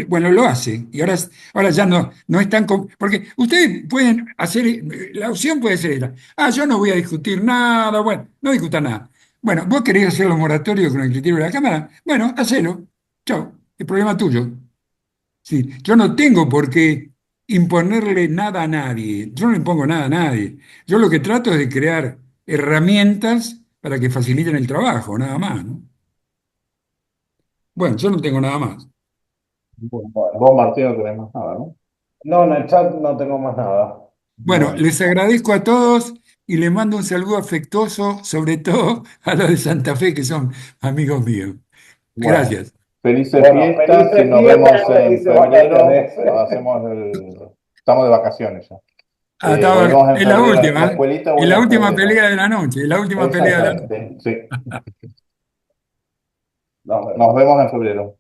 Bueno, lo hace. Y ahora ya no es tan... Porque ustedes pueden hacer, la opción puede ser esta. Ah, yo no voy a discutir nada, bueno, no discuta nada. Bueno, vos querés hacer los moratorios con el criterio de la cámara, bueno, hacelo. Chao, el problema tuyo. Sí, yo no tengo por qué imponerle nada a nadie. Yo no le impongo nada a nadie. Yo lo que trato es de crear herramientas para que faciliten el trabajo, nada más, ¿no? Bueno, yo no tengo nada más. Bueno, vos, Martín, no tenés más nada, ¿no? No, en el chat no tengo más nada. Bueno, Bueno, les agradezco a todos y les mando un saludo afectuoso, sobre todo a los de Santa Fe, que son amigos míos. bueno. Gracias. Felices Bueno, fiestas y felices nos vemos fiestas, en felices febrero. vacaciones. Estamos de vacaciones ya. Hasta Volvemos en en la febrero. La última, ¿eh? escuelita En vuelve la en última febrero. pelea de la noche, en la última pelea de la noche. Exactamente, sí. Nos Nos vemos. vemos en febrero.